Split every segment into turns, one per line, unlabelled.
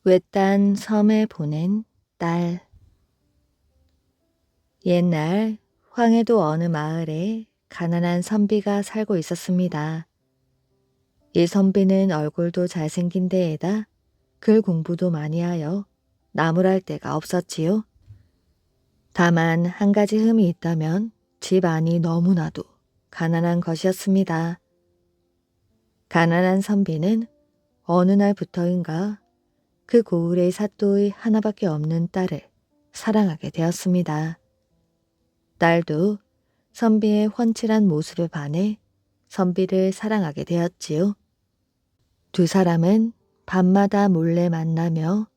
외딴 섬에 보낸 딸. 옛날 황해도 어느 마을에 가난한 선비가 살고 있었습니다. 이 선비는 얼굴도 잘생긴 데에다 글 공부도 많이 하여 나무랄 데가 없었지요. 다만 한 가지 흠이 있다면 집 안이 너무나도 가난한 것이었습니다. 가난한 선비는 어느 날부터인가 그 고을의 사또의 하나밖에 없는 딸을 사랑하게 되었습니다. 딸도 선비의 훤칠한 모습에 반해 선비를 사랑하게 되었지요. 두 사람은 밤마다 몰래 만나며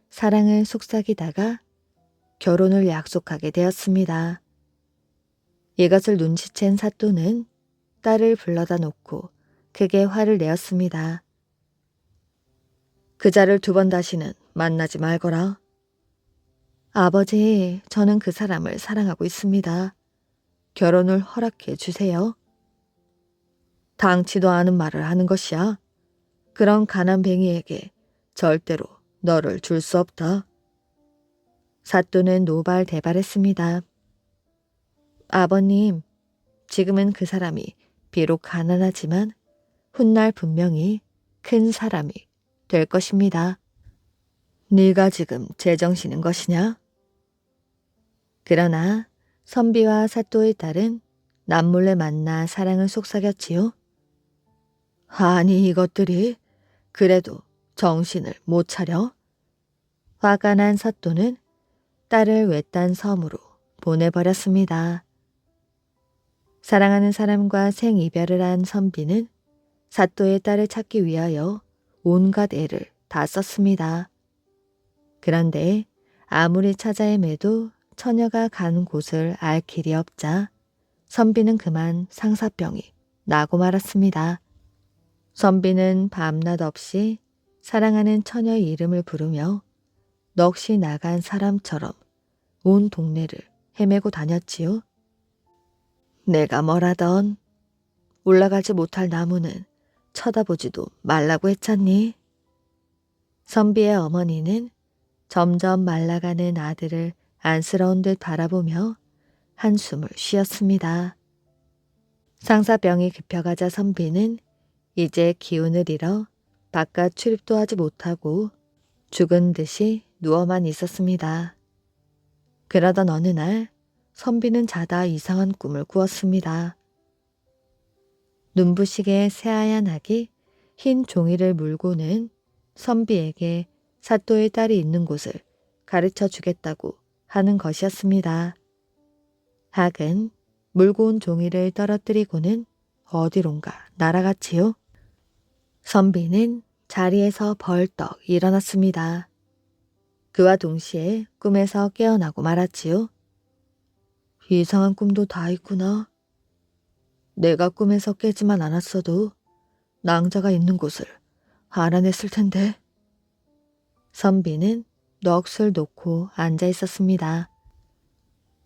사랑을 속삭이다가 결혼을 약속하게 되었습니다. 이것을 눈치챈 사또는 딸을 불러다 놓고 크게 화를 내었습니다. 그자를 두 번 다시는 만나지 말거라. 아버지, 저는 그 사람을 사랑하고 있습니다. 결혼을 허락해 주세요. 당치도 않은 말을 하는 것이야. 그런 가난뱅이에게 절대로 너를 줄 수 없다. 사또는 노발대발했습니다. 아버님, 지금은 그 사람이 비록 가난하지만 훗날 분명히 큰 사람이 될 것입니다. 네가 지금 제정신인 것이냐? 그러나 선비와 사또의 딸은 남몰래 만나 사랑을 속삭였지요. 아니 이것들이 그래도 정신을 못 차려? 화가 난 사또는 딸을 외딴 섬으로 보내버렸습니다. 사랑하는 사람과 생이별을 한 선비는 사또의 딸을 찾기 위하여 온갖 애를 다 썼습니다. 그런데 아무리 찾아 헤매도 처녀가 간 곳을 알 길이 없자 선비는 그만 상사병이 나고 말았습니다. 선비는 밤낮 없이 사랑하는 처녀의 이름을 부르며 넋이 나간 사람처럼 온 동네를 헤매고 다녔지요. 내가 뭐라던 올라가지 못할 나무는 쳐다보지도 말라고 했잖니. 선비의 어머니는 점점 말라가는 아들을 안쓰러운 듯 바라보며 한숨을 쉬었습니다. 상사병이 급혀가자 선비는 이제 기운을 잃어 바깥 출입도 하지 못하고 죽은 듯이 누워만 있었습니다. 그러던 어느 날 선비는 자다 이상한 꿈을 꾸었습니다. 눈부시게 새하얀 학이 흰 종이를 물고는 선비에게 사또의 딸이 있는 곳을 가르쳐 주겠다고 하는 것이었습니다. 학은 물고 온 종이를 떨어뜨리고는 어디론가 날아갔지요. 선비는 자리에서 벌떡 일어났습니다. 그와 동시에 꿈에서 깨어나고 말았지요. 이상한 꿈도 다 있구나. 내가 꿈에서 깨지만 않았어도 낭자가 있는 곳을 알아냈을 텐데. 선비는 넋을 놓고 앉아 있었습니다.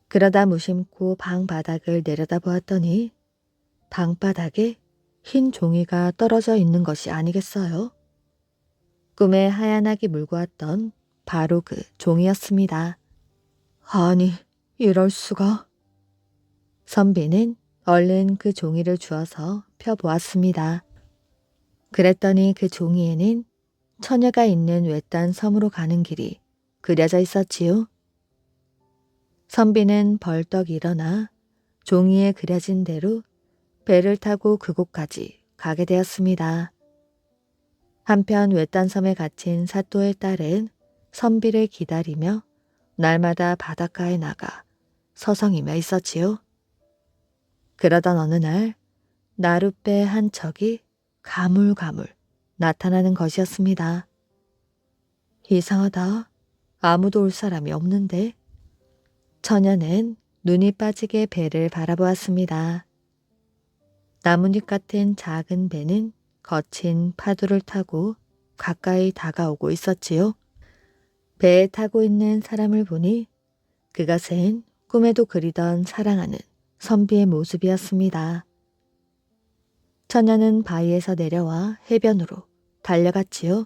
그러다 무심코 방 바닥을 내려다보았더니 방바닥에 흰 종이가 떨어져 있는 것이 아니겠어요? 꿈에 하얀하게 물고 왔던 바로 그 종이었습니다. 아니, 이럴 수가. 선비는 얼른 그 종이를 주워서 펴보았습니다. 그랬더니 그 종이에는 처녀가 있는 외딴 섬으로 가는 길이 그려져 있었지요. 선비는 벌떡 일어나 종이에 그려진 대로 배를 타고 그곳까지 가게 되었습니다. 한편 외딴 섬에 갇힌 사또의 딸은 선비를 기다리며 날마다 바닷가에 나가 서성이며 있었지요. 그러던 어느 날 나룻배 한 척이 가물가물 나타나는 것이었습니다. 이상하다. 아무도 올 사람이 없는데. 처녀는 눈이 빠지게 배를 바라보았습니다. 나뭇잎 같은 작은 배는 거친 파도를 타고 가까이 다가오고 있었지요. 배에 타고 있는 사람을 보니 그것은 꿈에도 그리던 사랑하는 선비의 모습이었습니다. 처녀는 바위에서 내려와 해변으로 달려갔지요.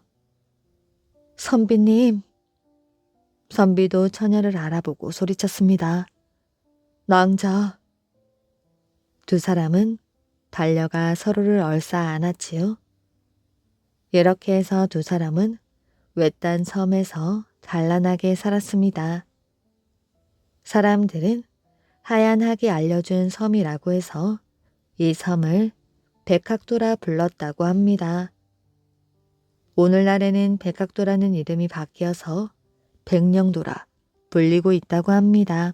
선비님. 선비도 처녀를 알아보고 소리쳤습니다. 낭자. 두 사람은 달려가 서로를 얼싸 안았지요. 이렇게 해서 두 사람은 외딴 섬에서 단란하게 살았습니다. 사람들은 하얀 학이 알려준 섬이라고 해서 이 섬을 백학도라 불렀다고 합니다. 오늘날에는 백학도라는 이름이 바뀌어서 백령도라 불리고 있다고 합니다.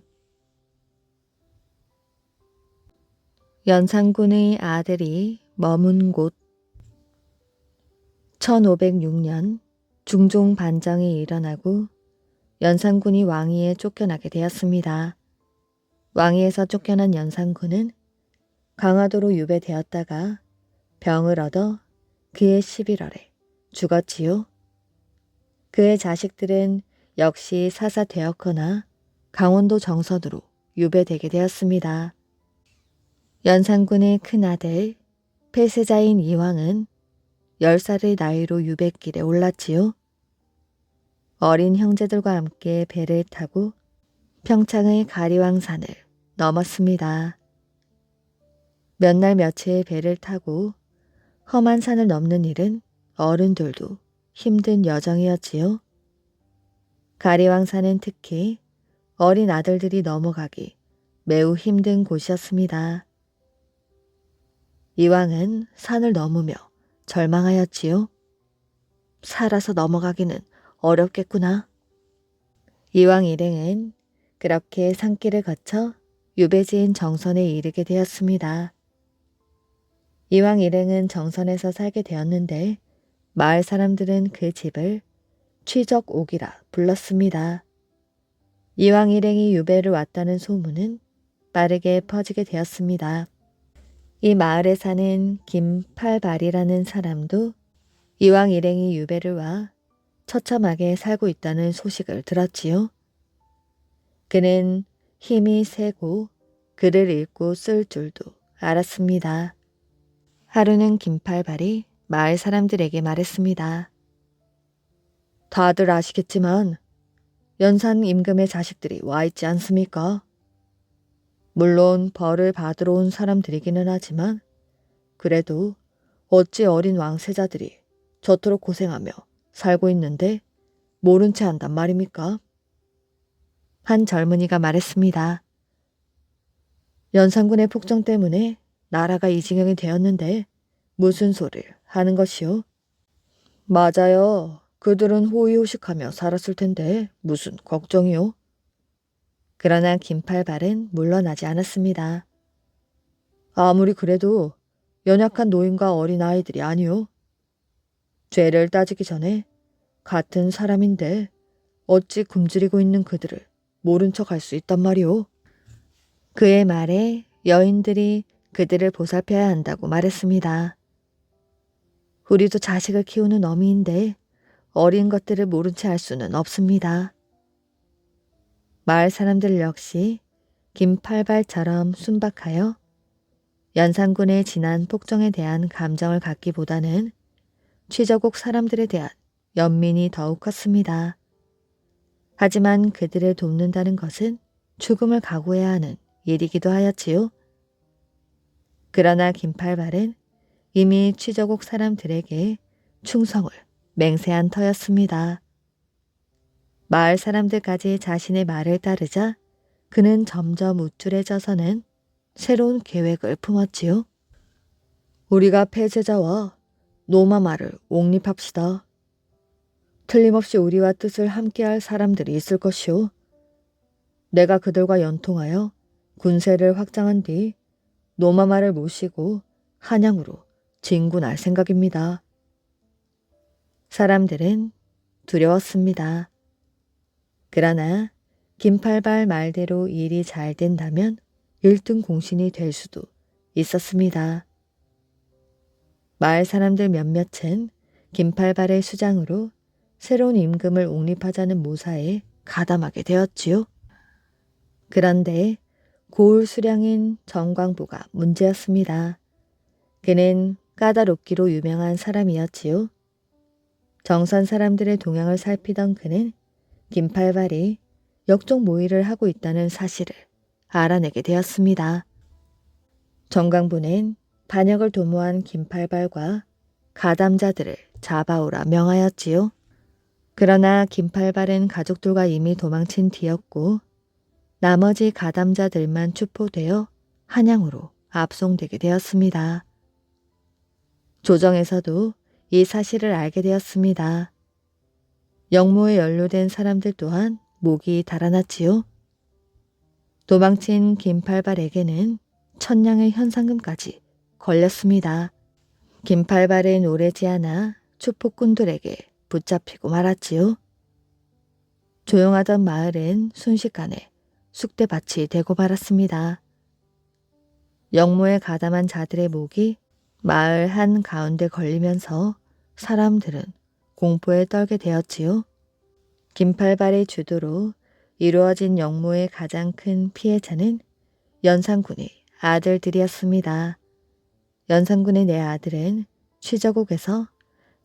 연산군의 아들이 머문 곳 1506년 중종 반정이 일어나고 연산군이 왕위에 쫓겨나게 되었습니다. 왕위에서 쫓겨난 연산군은 강화도로 유배되었다가 병을 얻어 그해 11월에 죽었지요. 그의 자식들은 역시 사사되었거나 강원도 정선으로 유배되게 되었습니다. 연산군의 큰아들 폐세자인 이왕은 10살의 나이로 유배길에 올랐지요. 어린 형제들과 함께 배를 타고 평창의 가리왕산을 넘었습니다. 몇 날 며칠 배를 타고 험한 산을 넘는 일은 어른들도 힘든 여정이었지요. 가리왕산은 특히 어린 아들들이 넘어가기 매우 힘든 곳이었습니다. 이왕은 산을 넘으며 절망하였지요. 살아서 넘어가기는 어렵겠구나. 이왕 일행은 그렇게 산길을 거쳐 유배지인 정선에 이르게 되었습니다. 이왕 일행은 정선에서 살게 되었는데 마을 사람들은 그 집을 취적옥이라 불렀습니다. 이왕 일행이 유배를 왔다는 소문은 빠르게 퍼지게 되었습니다. 이 마을에 사는 김팔발이라는 사람도 이왕 일행이 유배를 와 처참하게 살고 있다는 소식을 들었지요. 그는 힘이 세고 글을 읽고 쓸 줄도 알았습니다. 하루는 김팔발이 마을 사람들에게 말했습니다. 다들 아시겠지만 연산 임금의 자식들이 와 있지 않습니까? 물론 벌을 받으러 온 사람들이기는 하지만 그래도 어찌 어린 왕세자들이 저토록 고생하며 살고 있는데 모른 채 한단 말입니까? 한 젊은이가 말했습니다. 연산군의 폭정 때문에 나라가 이 지경이 되었는데 무슨 소리를 하는 것이오? 맞아요. 그들은 호의호식하며 살았을 텐데 무슨 걱정이오? 그러나 김팔발은 물러나지 않았습니다. 아무리 그래도 연약한 노인과 어린 아이들이 아니오. 죄를 따지기 전에 같은 사람인데 어찌 굶주리고 있는 그들을 모른 척 할 수 있단 말이오. 그의 말에 여인들이 그들을 보살펴야 한다고 말했습니다. 우리도 자식을 키우는 어미인데 어린 것들을 모른 채 할 수는 없습니다. 마을 사람들 역시 김팔발처럼 순박하여 연산군의 지난 폭정에 대한 감정을 갖기보다는 취저국 사람들에 대한 연민이 더욱 컸습니다. 하지만 그들을 돕는다는 것은 죽음을 각오해야 하는 일이기도 하였지요. 그러나 김팔발은 이미 취저국 사람들에게 충성을 맹세한 터였습니다. 마을 사람들까지 자신의 말을 따르자 그는 점점 우쭐해져서는 새로운 계획을 품었지요. 우리가 폐쇄자와 노마마를 옹립합시다. 틀림없이 우리와 뜻을 함께할 사람들이 있을 것이오. 내가 그들과 연통하여 군세를 확장한 뒤 노마마를 모시고 한양으로 진군할 생각입니다. 사람들은 두려웠습니다. 그러나 김팔발 말대로 일이 잘 된다면 1등 공신이 될 수도 있었습니다. 마을 사람들 몇몇은 김팔발의 수장으로 새로운 임금을 옹립하자는 모사에 가담하게 되었지요. 그런데 고을 수량인 정광보가 문제였습니다. 그는 까다롭기로 유명한 사람이었지요. 정선 사람들의 동향을 살피던 그는 긴팔발이 역적 모의를 하고 있다는 사실을 알아내게 되었습니다. 정강부는 반역을 도모한 긴팔발과 가담자들을 잡아오라 명하였지요. 그러나 긴팔발은 가족들과 이미 도망친 뒤였고 나머지 가담자들만 추포되어 한양으로 압송되게 되었습니다. 조정에서도 이 사실을 알게 되었습니다. 영모에 연루된 사람들 또한 목이 달아났지요. 도망친 긴팔발에게는 천냥의 현상금까지 걸렸습니다. 긴팔발은 오래지 않아 추포꾼들에게 붙잡히고 말았지요. 조용하던 마을은 순식간에 쑥대밭이 되고 말았습니다. 영모에 가담한 자들의 목이 마을 한 가운데 걸리면서 사람들은 공포에 떨게 되었지요. 긴팔발의 주도로 이루어진 영모의 가장 큰 피해자는 연산군의 아들들이었습니다. 연산군의 네 아들은 취저국에서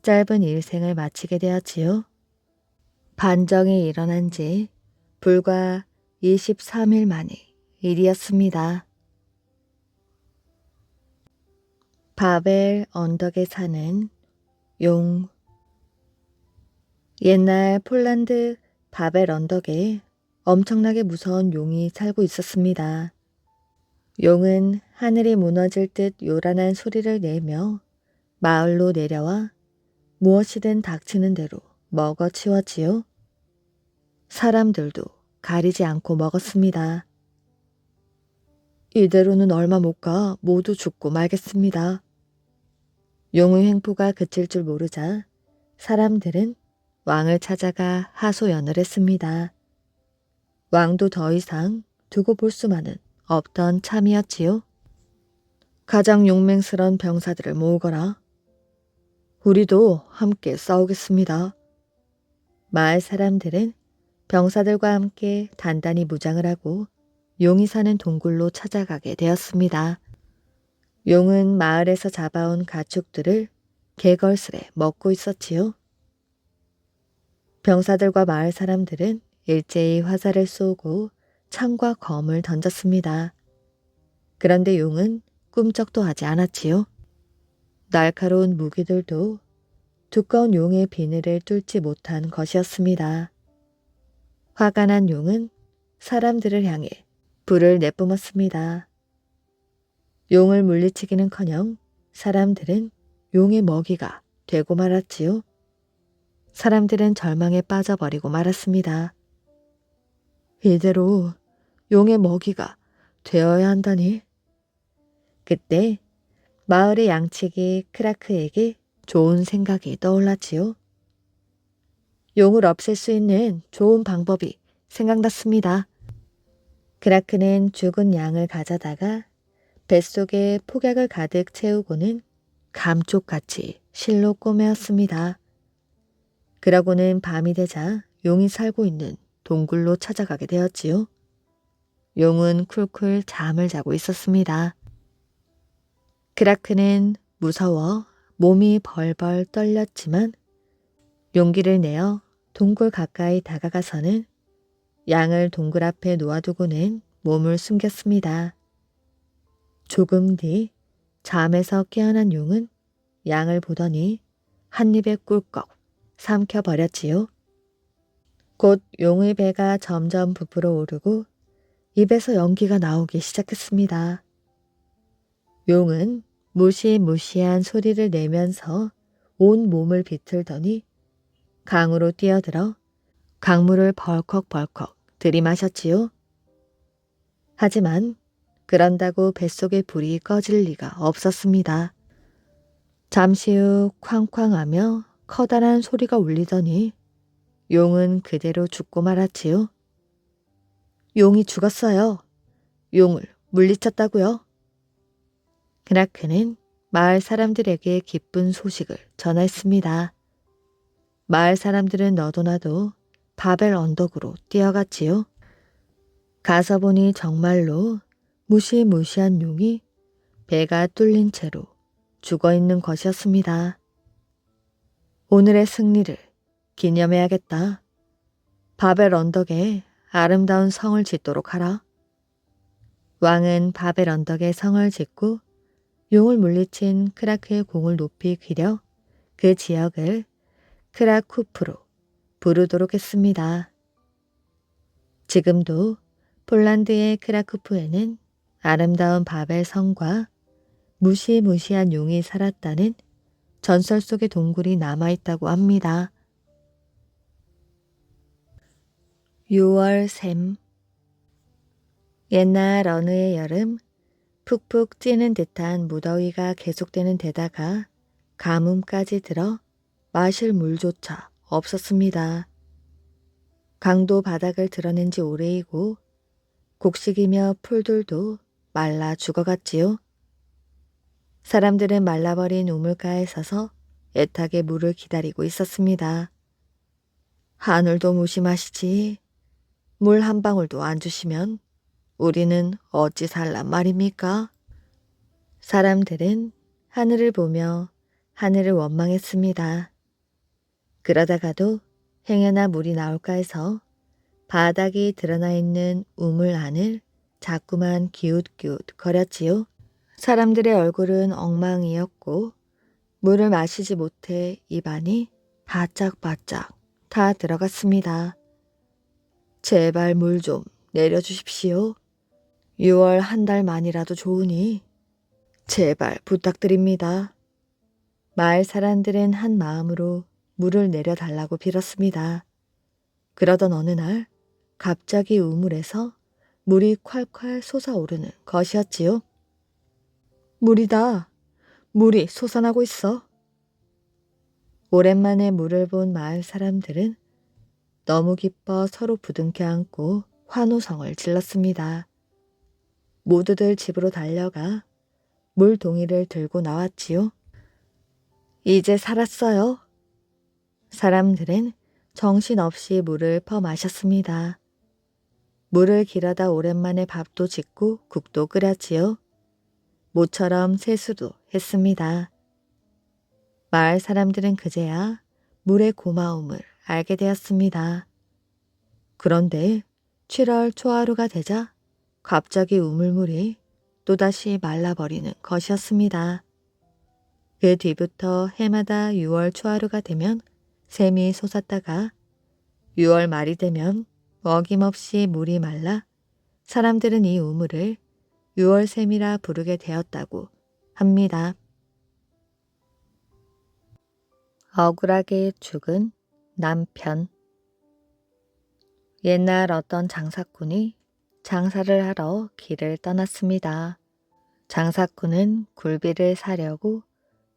짧은 일생을 마치게 되었지요. 반정이 일어난 지 불과 23일 만의 일이었습니다. 바벨 언덕에 사는 용. 옛날 폴란드 바벨 언덕에 엄청나게 무서운 용이 살고 있었습니다. 용은 하늘이 무너질 듯 요란한 소리를 내며 마을로 내려와 무엇이든 닥치는 대로 먹어 치웠지요. 사람들도 가리지 않고 먹었습니다. 이대로는 얼마 못 가 모두 죽고 말겠습니다. 용의 횡포가 그칠 줄 모르자 사람들은 왕을 찾아가 하소연을 했습니다. 왕도 더 이상 두고 볼 수만은 없던 참이었지요. 가장 용맹스런 병사들을 모으거라. 우리도 함께 싸우겠습니다. 마을 사람들은 병사들과 함께 단단히 무장을 하고 용이 사는 동굴로 찾아가게 되었습니다. 용은 마을에서 잡아온 가축들을 개걸스레 먹고 있었지요. 병사들과 마을 사람들은 일제히 화살을 쏘고 창과 검을 던졌습니다. 그런데 용은 꿈쩍도 하지 않았지요. 날카로운 무기들도 두꺼운 용의 비늘을 뚫지 못한 것이었습니다. 화가 난 용은 사람들을 향해 불을 내뿜었습니다. 용을 물리치기는커녕 사람들은 용의 먹이가 되고 말았지요. 사람들은 절망에 빠져버리고 말았습니다. 이대로 용의 먹이가 되어야 한다니. 그때 마을의 양치기 크라크에게 좋은 생각이 떠올랐지요. 용을 없앨 수 있는 좋은 방법이 생각났습니다. 크라크는 죽은 양을 가져다가 뱃속에 폭약을 가득 채우고는 감쪽같이 실로 꼬매었습니다. 그러고는 밤이 되자 용이 살고 있는 동굴로 찾아가게 되었지요. 용은 쿨쿨 잠을 자고 있었습니다. 크라크는 무서워 몸이 벌벌 떨렸지만 용기를 내어 동굴 가까이 다가가서는 양을 동굴 앞에 놓아두고는 몸을 숨겼습니다. 조금 뒤 잠에서 깨어난 용은 양을 보더니 한 입에 꿀꺽 삼켜버렸지요. 곧 용의 배가 점점 부풀어 오르고 입에서 연기가 나오기 시작했습니다. 용은 무시무시한 소리를 내면서 온 몸을 비틀더니 강으로 뛰어들어 강물을 벌컥벌컥 들이마셨지요. 하지만 그런다고 뱃속의 불이 꺼질 리가 없었습니다. 잠시 후 쾅쾅하며 커다란 소리가 울리더니 용은 그대로 죽고 말았지요. 용이 죽었어요. 용을 물리쳤다고요. 크라크는 마을 사람들에게 기쁜 소식을 전했습니다. 마을 사람들은 너도나도 바벨 언덕으로 뛰어갔지요. 가서 보니 정말로 무시무시한 용이 배가 뚫린 채로 죽어있는 것이었습니다. 오늘의 승리를 기념해야겠다. 바벨 언덕에 아름다운 성을 짓도록 하라. 왕은 바벨 언덕에 성을 짓고 용을 물리친 크라크의 공을 높이 기려 그 지역을 크라쿠프로 부르도록 했습니다. 지금도 폴란드의 크라쿠프에는 아름다운 바벨 성과 무시무시한 용이 살았다는 전설 속의 동굴이 남아있다고 합니다. 6월 샘. 옛날 어느 해 여름 푹푹 찌는 듯한 무더위가 계속되는 데다가 가뭄까지 들어 마실 물조차 없었습니다. 강도 바닥을 드러낸 지 오래이고 곡식이며 풀들도 말라 죽어갔지요. 사람들은 말라버린 우물가에 서서 애타게 물을 기다리고 있었습니다. 하늘도 무심하시지. 물 한 방울도 안 주시면 우리는 어찌 살란 말입니까? 사람들은 하늘을 보며 하늘을 원망했습니다. 그러다가도 행여나 물이 나올까 해서 바닥이 드러나 있는 우물 안을 자꾸만 기웃기웃 거렸지요. 사람들의 얼굴은 엉망이었고 물을 마시지 못해 입안이 바짝바짝 다 들어갔습니다. 제발 물 좀 내려주십시오. 6월 한 달만이라도 좋으니 제발 부탁드립니다. 마을 사람들은 한 마음으로 물을 내려달라고 빌었습니다. 그러던 어느 날 갑자기 우물에서 물이 콸콸 솟아오르는 것이었지요. 물이다. 물이 솟아나고 있어. 오랜만에 물을 본 마을 사람들은 너무 기뻐 서로 부둥켜 안고 환호성을 질렀습니다. 모두들 집으로 달려가 물동이를 들고 나왔지요. 이제 살았어요. 사람들은 정신없이 물을 퍼마셨습니다. 물을 길어다 오랜만에 밥도 짓고 국도 끓였지요. 모처럼 세수도 했습니다. 마을 사람들은 그제야 물의 고마움을 알게 되었습니다. 그런데 7월 초하루가 되자 갑자기 우물물이 또다시 말라버리는 것이었습니다. 그 뒤부터 해마다 6월 초하루가 되면 샘이 솟았다가 6월 말이 되면 어김없이 물이 말라 사람들은 이 우물을 6월샘이라 부르게 되었다고 합니다. 억울하게 죽은 남편. 옛날 어떤 장사꾼이 장사를 하러 길을 떠났습니다. 장사꾼은 굴비를 사려고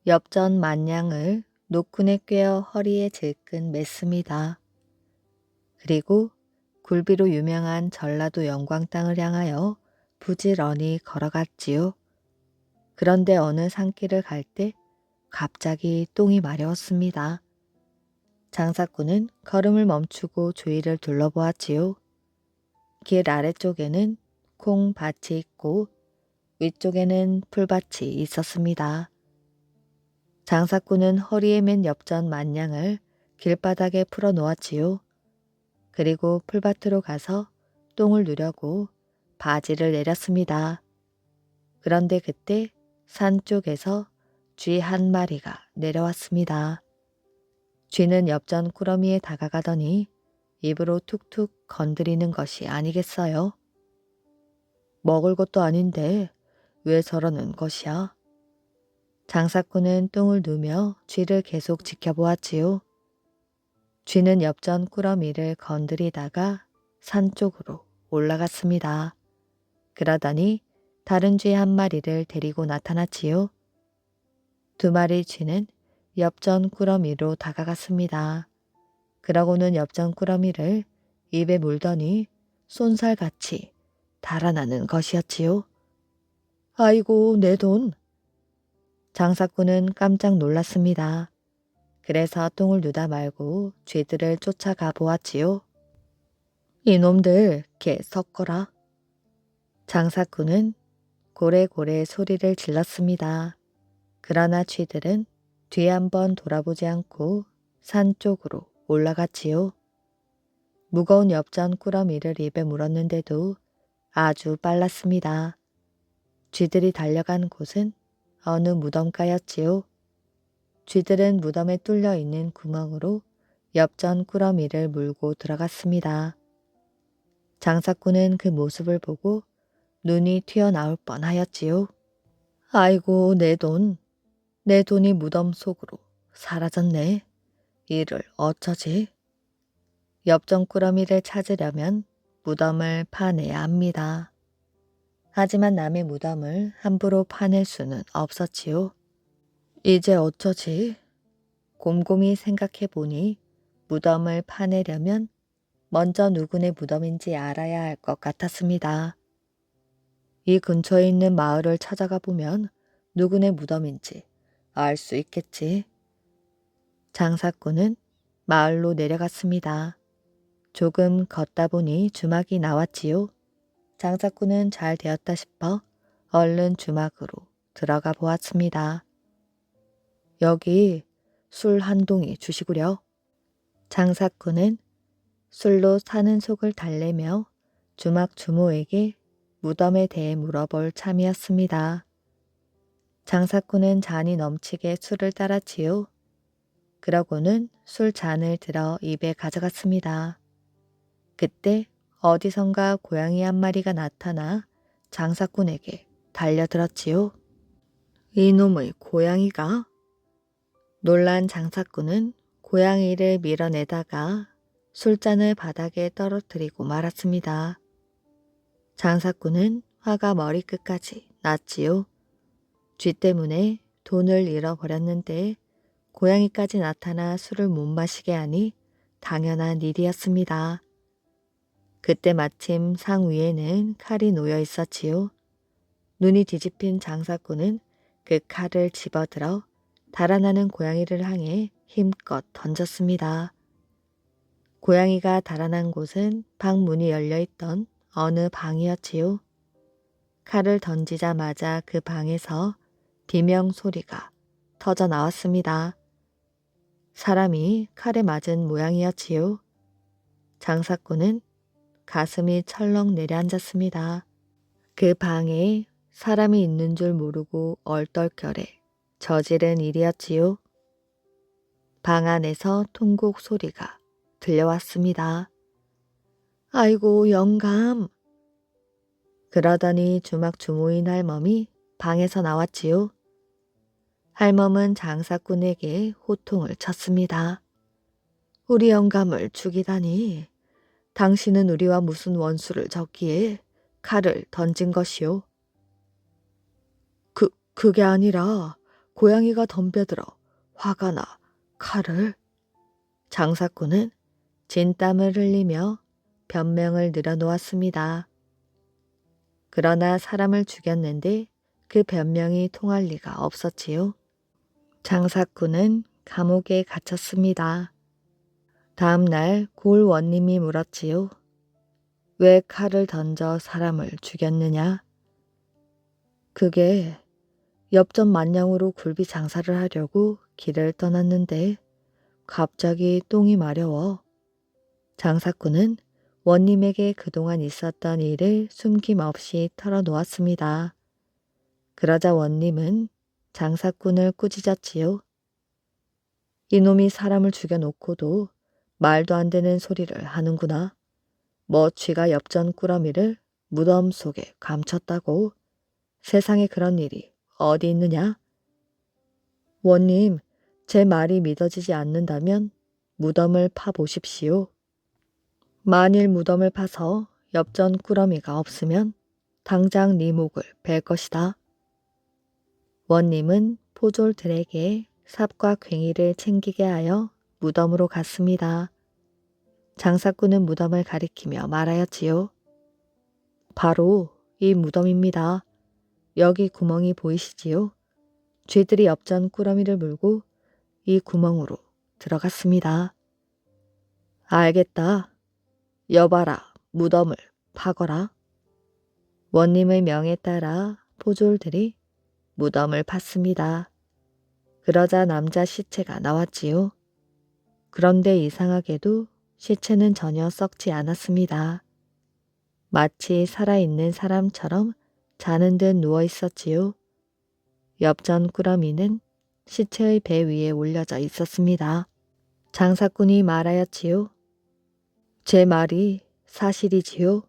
엽전 만냥을 노끈에 꿰어 허리에 질끈 맸습니다. 그리고 굴비로 유명한 전라도 영광 땅을 향하여 부지런히 걸어갔지요. 그런데 어느 산길을 갈 때 갑자기 똥이 마려웠습니다. 장사꾼은 걸음을 멈추고 주위를 둘러보았지요. 길 아래쪽에는 콩밭이 있고 위쪽에는 풀밭이 있었습니다. 장사꾼은 허리에 맨 엽전 만냥을 길바닥에 풀어 놓았지요. 그리고 풀밭으로 가서 똥을 누려고 바지를 내렸습니다. 그런데 그때 산 쪽에서 쥐 한 마리가 내려왔습니다. 쥐는 엽전 꾸러미에 다가가더니 입으로 툭툭 건드리는 것이 아니겠어요? 먹을 것도 아닌데 왜 저러는 것이야? 장사꾼은 똥을 누며 쥐를 계속 지켜보았지요. 쥐는 엽전 꾸러미를 건드리다가 산 쪽으로 올라갔습니다. 그러더니 다른 쥐 한 마리를 데리고 나타났지요. 두 마리 쥐는 엽전 꾸러미로 다가갔습니다. 그러고는 엽전 꾸러미를 입에 물더니 쏜살같이 달아나는 것이었지요. 아이고, 내 돈. 장사꾼은 깜짝 놀랐습니다. 그래서 똥을 누다 말고 쥐들을 쫓아가 보았지요. 이놈들 개 섞어라. 장사꾼은 고래고래 소리를 질렀습니다. 그러나 쥐들은 뒤 한번 돌아보지 않고 산 쪽으로 올라갔지요. 무거운 엽전 꾸러미를 입에 물었는데도 아주 빨랐습니다. 쥐들이 달려간 곳은 어느 무덤가였지요. 쥐들은 무덤에 뚫려 있는 구멍으로 엽전 꾸러미를 물고 들어갔습니다. 장사꾼은 그 모습을 보고 눈이 튀어나올 뻔하였지요. 아이고, 내 돈. 내 돈이 무덤 속으로 사라졌네. 이를 어쩌지? 엽전 꾸러미를 찾으려면 무덤을 파내야 합니다. 하지만 남의 무덤을 함부로 파낼 수는 없었지요. 이제 어쩌지? 곰곰이 생각해 보니 무덤을 파내려면 먼저 누구네 무덤인지 알아야 할 것 같았습니다. 이 근처에 있는 마을을 찾아가 보면 누구네 무덤인지 알 수 있겠지. 장사꾼은 마을로 내려갔습니다. 조금 걷다 보니 주막이 나왔지요. 장사꾼은 잘 되었다 싶어 얼른 주막으로 들어가 보았습니다. 여기 술 한 동이 주시구려. 장사꾼은 술로 사는 속을 달래며 주막 주모에게 무덤에 대해 물어볼 참이었습니다. 장사꾼은 잔이 넘치게 술을 따랐지요. 그러고는 술 잔을 들어 입에 가져갔습니다. 그때 어디선가 고양이 한 마리가 나타나 장사꾼에게 달려들었지요. 이놈의 고양이가? 놀란 장사꾼은 고양이를 밀어내다가 술잔을 바닥에 떨어뜨리고 말았습니다. 장사꾼은 화가 머리끝까지 났지요. 쥐 때문에 돈을 잃어버렸는데 고양이까지 나타나 술을 못 마시게 하니 당연한 일이었습니다. 그때 마침 상 위에는 칼이 놓여 있었지요. 눈이 뒤집힌 장사꾼은 그 칼을 집어들어 달아나는 고양이를 향해 힘껏 던졌습니다. 고양이가 달아난 곳은 방 문이 열려있던 어느 방이었지요. 칼을 던지자마자 그 방에서 비명 소리가 터져 나왔습니다. 사람이 칼에 맞은 모양이었지요. 장사꾼은 가슴이 철렁 내려앉았습니다. 그 방에 사람이 있는 줄 모르고 얼떨결에 저지른 일이었지요. 방 안에서 통곡 소리가 들려왔습니다. 아이고, 영감. 그러더니 주막 주모인 할멈이 방에서 나왔지요. 할멈은 장사꾼에게 호통을 쳤습니다. 우리 영감을 죽이다니. 당신은 우리와 무슨 원수를 졌기에 칼을 던진 것이오. 그게 아니라 고양이가 덤벼들어 화가 나 칼을. 장사꾼은 진땀을 흘리며 변명을 늘어놓았습니다. 그러나 사람을 죽였는데 그 변명이 통할 리가 없었지요. 장사꾼은 감옥에 갇혔습니다. 다음 날 골 원님이 물었지요. 왜 칼을 던져 사람을 죽였느냐? 그게 엽전 만냥으로 굴비 장사를 하려고 길을 떠났는데 갑자기 똥이 마려워. 장사꾼은 원님에게 그동안 있었던 일을 숨김없이 털어놓았습니다. 그러자 원님은 장사꾼을 꾸짖었지요. 이놈이 사람을 죽여놓고도 말도 안 되는 소리를 하는구나. 뭐 쥐가 엽전 꾸러미를 무덤 속에 감췄다고. 세상에 그런 일이 어디 있느냐? 원님, 제 말이 믿어지지 않는다면 무덤을 파보십시오. 만일 무덤을 파서 엽전 꾸러미가 없으면 당장 네 목을 벨 것이다. 원님은 포졸들에게 삽과 괭이를 챙기게 하여 무덤으로 갔습니다. 장사꾼은 무덤을 가리키며 말하였지요. 바로 이 무덤입니다. 여기 구멍이 보이시지요? 쥐들이 엽전 꾸러미를 물고 이 구멍으로 들어갔습니다. 알겠다. 여봐라, 무덤을 파거라. 원님의 명에 따라 포졸들이 무덤을 팠습니다. 그러자 남자 시체가 나왔지요. 그런데 이상하게도 시체는 전혀 썩지 않았습니다. 마치 살아있는 사람처럼 자는 듯 누워 있었지요. 엽전 꾸러미는 시체의 배 위에 올려져 있었습니다. 장사꾼이 말하였지요. 제 말이 사실이지요.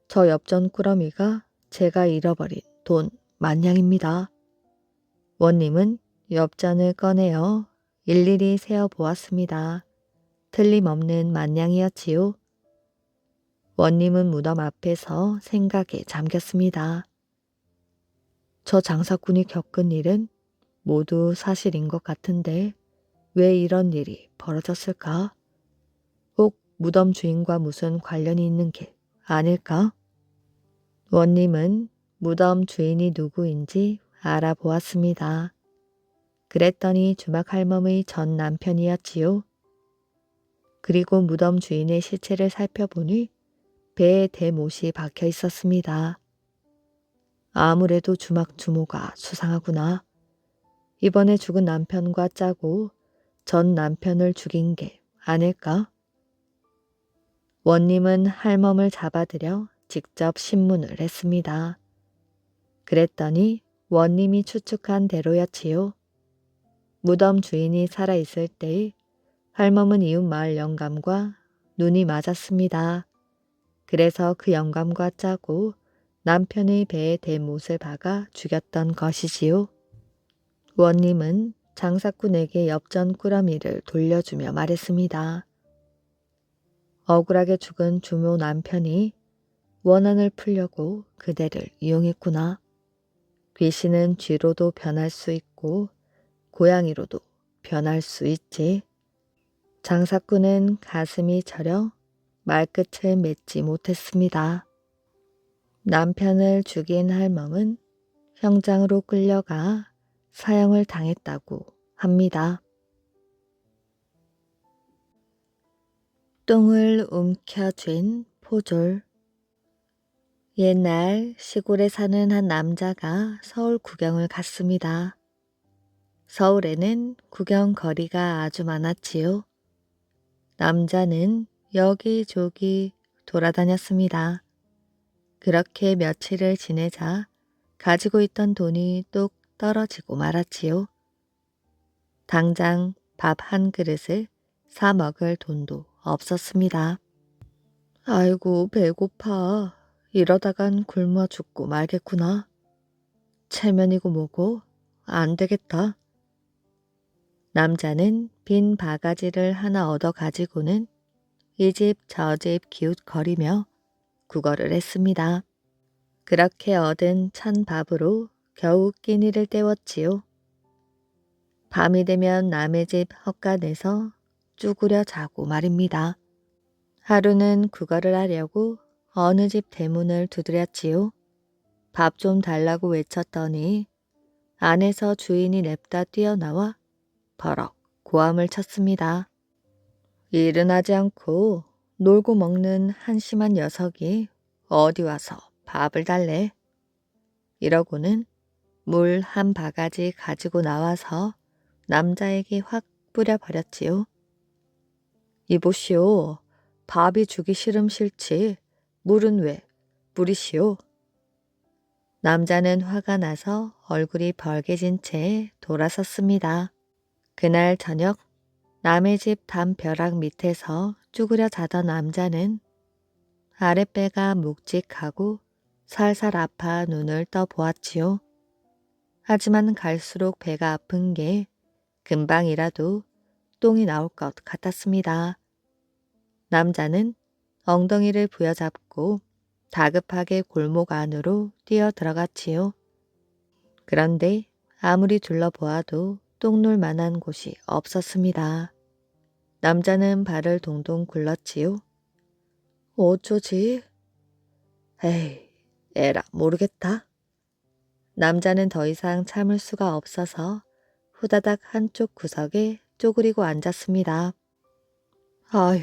저 엽전 꾸러미가 제가 잃어버린 돈 만냥입니다. 원님은 엽전을 꺼내어 일일이 세어 보았습니다. 틀림없는 만냥이었지요. 원님은 무덤 앞에서 생각에 잠겼습니다. 저 장사꾼이 겪은 일은 모두 사실인 것 같은데 왜 이런 일이 벌어졌을까? 꼭 무덤 주인과 무슨 관련이 있는 게 아닐까? 원님은 무덤 주인이 누구인지 알아보았습니다. 그랬더니 주막할멈의 전 남편이었지요. 그리고 무덤 주인의 시체를 살펴보니 배에 대못이 박혀 있었습니다. 아무래도 주막 주모가 수상하구나. 이번에 죽은 남편과 짜고 전 남편을 죽인 게 아닐까? 원님은 할멈을 잡아들여 직접 신문을 했습니다. 그랬더니 원님이 추측한 대로였지요. 무덤 주인이 살아있을 때의 할멈은 이웃 마을 영감과 눈이 맞았습니다. 그래서 그 영감과 짜고 남편의 배에 대못을 박아 죽였던 것이지요. 원님은 장사꾼에게 엽전 꾸러미를 돌려주며 말했습니다. 억울하게 죽은 주모 남편이 원한을 풀려고 그대를 이용했구나. 귀신은 쥐로도 변할 수 있고 고양이로도 변할 수 있지. 장사꾼은 가슴이 저려 말끝을 맺지 못했습니다. 남편을 죽인 할멈은 형장으로 끌려가 사형을 당했다고 합니다. 똥을 움켜쥔 포졸. 옛날 시골에 사는 한 남자가 서울 구경을 갔습니다. 서울에는 구경 거리가 아주 많았지요. 남자는 여기저기 돌아다녔습니다. 그렇게 며칠을 지내자 가지고 있던 돈이 뚝 떨어지고 말았지요. 당장 밥 한 그릇을 사 먹을 돈도 없었습니다. 아이고 배고파. 이러다간 굶어 죽고 말겠구나. 체면이고 뭐고 안 되겠다. 남자는 빈 바가지를 하나 얻어 가지고는 이 집 저 집 기웃거리며 구걸을 했습니다. 그렇게 얻은 찬 밥으로 겨우 끼니를 때웠지요. 밤이 되면 남의 집 헛간에서 쭈그려 자고 말입니다. 하루는 구걸을 하려고 어느 집 대문을 두드렸지요. 밥 좀 달라고 외쳤더니 안에서 주인이 냅다 뛰어나와 버럭 고함을 쳤습니다. 일은 하지 않고 놀고 먹는 한심한 녀석이 어디 와서 밥을 달래. 이러고는 물 한 바가지 가지고 나와서 남자에게 확 뿌려버렸지요. 이보시오. 밥이 주기 싫음 싫지. 물은 왜 뿌리시오? 남자는 화가 나서 얼굴이 벌개진 채 돌아섰습니다. 그날 저녁 남의 집 담벼락 밑에서 쭈그려 자던 남자는 아랫배가 묵직하고 살살 아파 눈을 떠보았지요. 하지만 갈수록 배가 아픈 게 금방이라도 똥이 나올 것 같았습니다. 남자는 엉덩이를 부여잡고 다급하게 골목 안으로 뛰어 들어갔지요. 그런데 아무리 둘러보아도 똥놀 만한 곳이 없었습니다. 남자는 발을 동동 굴렀지요. 어쩌지? 에이, 에라 모르겠다. 남자는 더 이상 참을 수가 없어서 후다닥 한쪽 구석에 쪼그리고 앉았습니다. 아휴,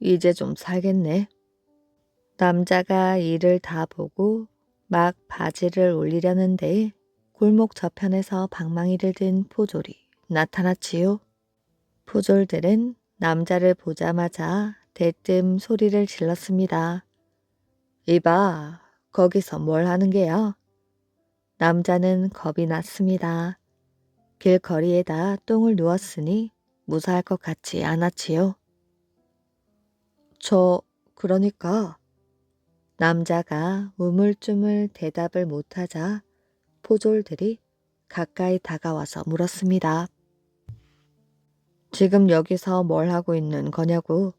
이제 좀 살겠네. 남자가 이를 다 보고 막 바지를 올리려는데 골목 저편에서 방망이를 든 포졸이 나타났지요. 포졸들은 남자를 보자마자 대뜸 소리를 질렀습니다. 이봐, 거기서 뭘 하는 게야? 남자는 겁이 났습니다. 길거리에다 똥을 누웠으니 무사할 것 같지 않았지요. 그러니까. 남자가 우물쭈물 대답을 못하자 포졸들이 가까이 다가와서 물었습니다. 지금 여기서 뭘 하고 있는 거냐고.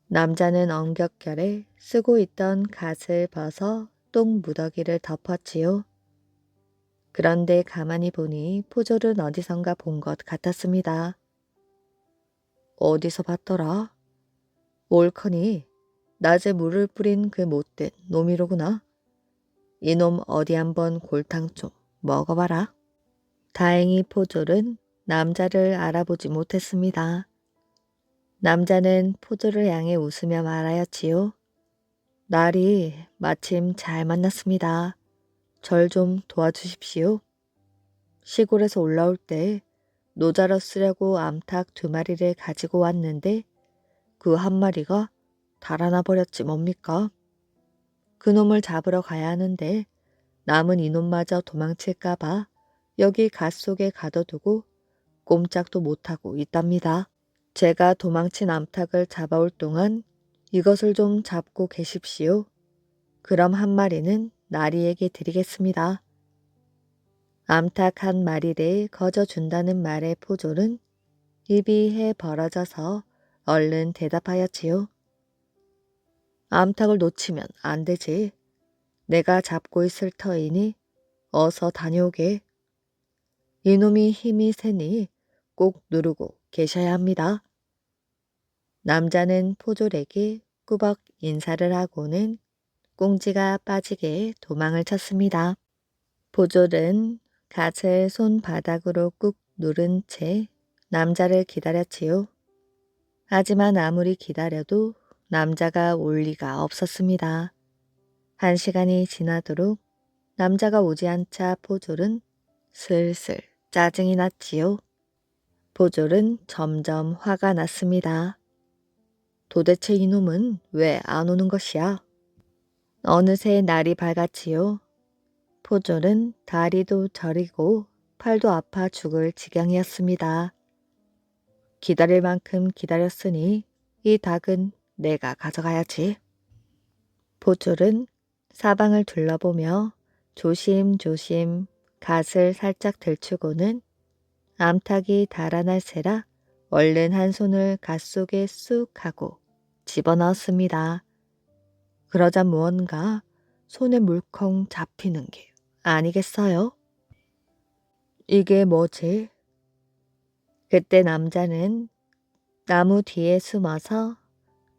남자는 엉겹결에 쓰고 있던 갓을 벗어 똥 무더기를 덮었지요. 그런데 가만히 보니 포졸은 어디선가 본 것 같았습니다. 어디서 봤더라? 옳거니 낮에 물을 뿌린 그 못된 놈이로구나. 이놈 어디 한번 골탕 좀 먹어봐라. 다행히 포졸은 남자를 알아보지 못했습니다. 남자는 포졸을 향해 웃으며 말하였지요. 날이 마침 잘 만났습니다. 절 좀 도와주십시오. 시골에서 올라올 때 노자로 쓰려고 암탉 2마리를 가지고 왔는데 그 한 마리가 달아나 버렸지 뭡니까? 그놈을 잡으러 가야 하는데 남은 이놈마저 도망칠까봐 여기 갓 속에 가둬두고 꼼짝도 못하고 있답니다. 제가 도망친 암탉을 잡아올 동안 이것을 좀 잡고 계십시오. 그럼 한 마리는 나리에게 드리겠습니다. 암탉 한 마리를 거저준다는 말에 포졸은 입이 해 벌어져서 얼른 대답하였지요. 암탉을 놓치면 안 되지. 내가 잡고 있을 터이니 어서 다녀오게. 이놈이 힘이 세니 꼭 누르고 계셔야 합니다. 남자는 포졸에게 꾸벅 인사를 하고는 꽁지가 빠지게 도망을 쳤습니다. 포졸은 갓을 손바닥으로 꾹 누른 채 남자를 기다렸지요. 하지만 아무리 기다려도 남자가 올 리가 없었습니다. 1시간이 지나도록 남자가 오지 않자 포졸은 슬슬 짜증이 났지요. 포졸은 점점 화가 났습니다. 도대체 이놈은 왜 안 오는 것이야? 어느새 날이 밝았지요. 포졸은 다리도 저리고 팔도 아파 죽을 지경이었습니다. 기다릴 만큼 기다렸으니 이 닭은 내가 가져가야지. 포졸은 사방을 둘러보며 조심조심 갓을 살짝 들추고는 암탉이 달아날 새라 얼른 한 손을 갓 속에 쑥 하고 집어넣었습니다. 그러자 무언가 손에 물컹 잡히는 게 아니겠어요? 이게 뭐지? 그때 남자는 나무 뒤에 숨어서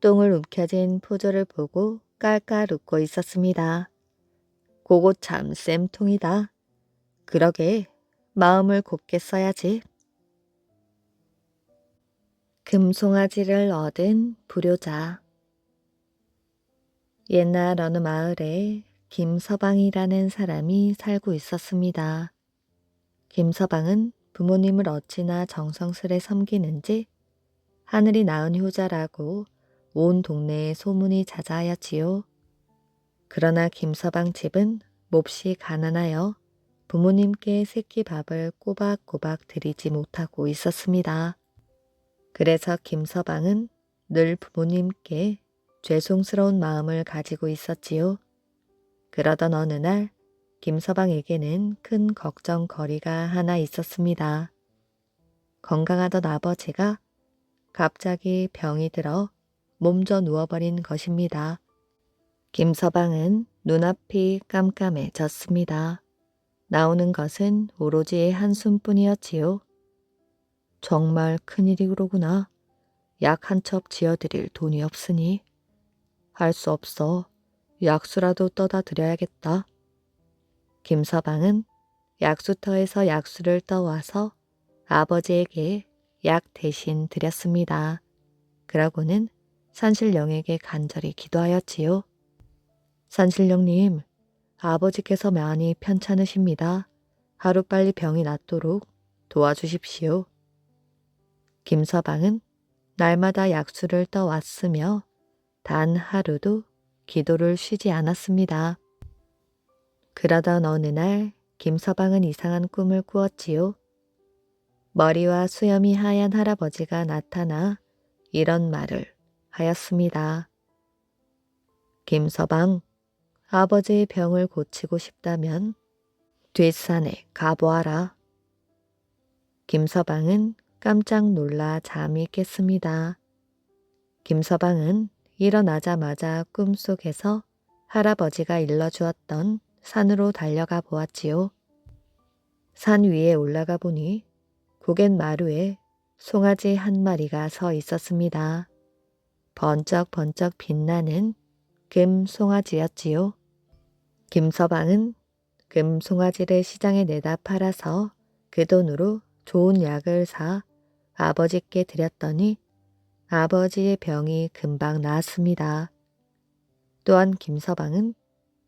똥을 움켜쥔 포졸을 보고 깔깔 웃고 있었습니다. 그거 참 쌤통이다. 그러게 마음을 곱게 써야지. 금송아지를 얻은 불효자. 옛날 어느 마을에 김서방이라는 사람이 살고 있었습니다. 김서방은 부모님을 어찌나 정성스레 섬기는지 하늘이 낳은 효자라고 온 동네에 소문이 자자하였지요. 그러나 김서방 집은 몹시 가난하여 부모님께 새끼밥을 꼬박꼬박 드리지 못하고 있었습니다. 그래서 김서방은 늘 부모님께 죄송스러운 마음을 가지고 있었지요. 그러던 어느 날 김서방에게는 큰 걱정거리가 하나 있었습니다. 건강하던 아버지가 갑자기 병이 들어 몸져 누워버린 것입니다. 김서방은 눈앞이 깜깜해졌습니다. 나오는 것은 오로지 한숨뿐이었지요. 정말 큰일이로구나. 약 한 첩 지어드릴 돈이 없으니 할 수 없어. 약수라도 떠다 드려야겠다. 김서방은 약수터에서 약수를 떠와서 아버지에게 약 대신 드렸습니다. 그러고는 산신령에게 간절히 기도하였지요. 산신령님, 아버지께서 많이 편찮으십니다. 하루빨리 병이 낫도록 도와주십시오. 김서방은 날마다 약수를 떠왔으며 단 하루도 기도를 쉬지 않았습니다. 그러던 어느 날 김서방은 이상한 꿈을 꾸었지요. 머리와 수염이 하얀 할아버지가 나타나 이런 말을 하였습니다. 김서방, 아버지의 병을 고치고 싶다면 뒷산에 가보아라. 김서방은 깜짝 놀라 잠이 깼습니다. 김서방은 일어나자마자 꿈속에서 할아버지가 일러주었던 산으로 달려가 보았지요. 산 위에 올라가 보니 고갯 마루에 송아지 한 마리가 서 있었습니다. 번쩍번쩍 빛나는 금 송아지였지요. 김서방은 금 송아지를 시장에 내다 팔아서 그 돈으로 좋은 약을 사 아버지께 드렸더니 아버지의 병이 금방 나았습니다. 또한 김서방은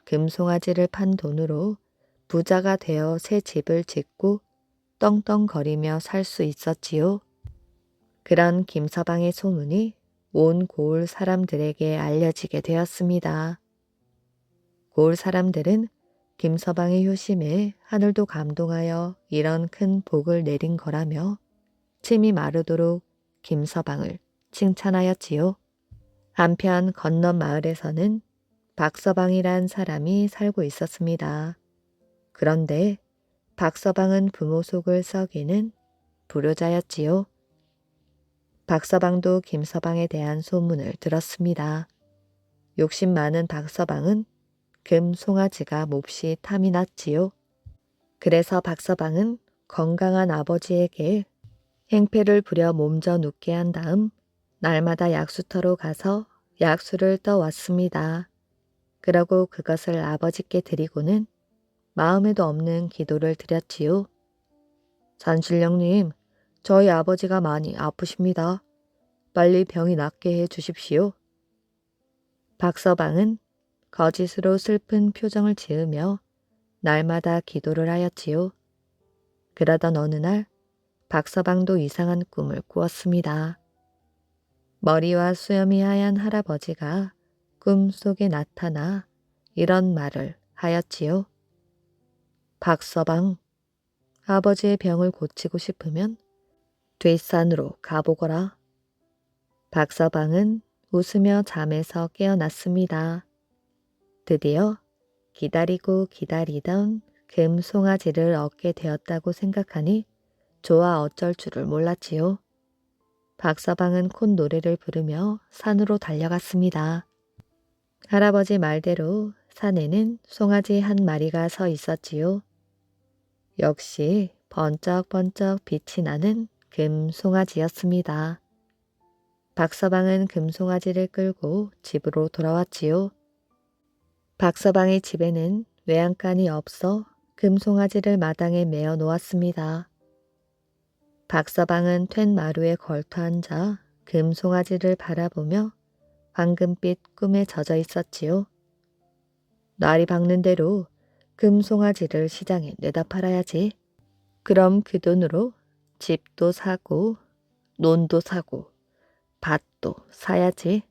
금송아지를 판 돈으로 부자가 되어 새 집을 짓고 떵떵거리며 살 수 있었지요. 그런 김서방의 소문이 온 고을 사람들에게 알려지게 되었습니다. 고을 사람들은 김서방의 효심에 하늘도 감동하여 이런 큰 복을 내린 거라며 침이 마르도록 김서방을 칭찬하였지요. 한편 건넌 마을에서는 박서방이란 사람이 살고 있었습니다. 그런데 박서방은 부모 속을 썩이는 불효자였지요. 박서방도 김서방에 대한 소문을 들었습니다. 욕심 많은 박서방은 금 송아지가 몹시 탐이 났지요. 그래서 박서방은 건강한 아버지에게 행패를 부려 몸져 눕게 한 다음 날마다 약수터로 가서 약수를 떠왔습니다. 그러고 그것을 아버지께 드리고는 마음에도 없는 기도를 드렸지요. 산신령님, 저희 아버지가 많이 아프십니다. 빨리 병이 낫게 해 주십시오. 박서방은 거짓으로 슬픈 표정을 지으며 날마다 기도를 하였지요. 그러던 어느 날 박서방도 이상한 꿈을 꾸었습니다. 머리와 수염이 하얀 할아버지가 꿈속에 나타나 이런 말을 하였지요. 박서방, 아버지의 병을 고치고 싶으면 뒷산으로 가보거라. 박서방은 웃으며 잠에서 깨어났습니다. 드디어 기다리고 기다리던 금 송아지를 얻게 되었다고 생각하니 좋아 어쩔 줄을 몰랐지요. 박서방은 콧노래를 부르며 산으로 달려갔습니다. 할아버지 말대로 산에는 송아지 한 마리가 서 있었지요. 역시 번쩍번쩍 빛이 나는 금 송아지였습니다. 박서방은 금 송아지를 끌고 집으로 돌아왔지요. 박서방의 집에는 외양간이 없어 금 송아지를 마당에 메어 놓았습니다. 박서방은 툇 마루에 걸터 앉아 금 송아지를 바라보며 황금빛 꿈에 젖어 있었지요. 날이 밝는 대로 금 송아지를 시장에 내다 팔아야지. 그럼 그 돈으로 집도 사고 논도 사고 밭도 사야지.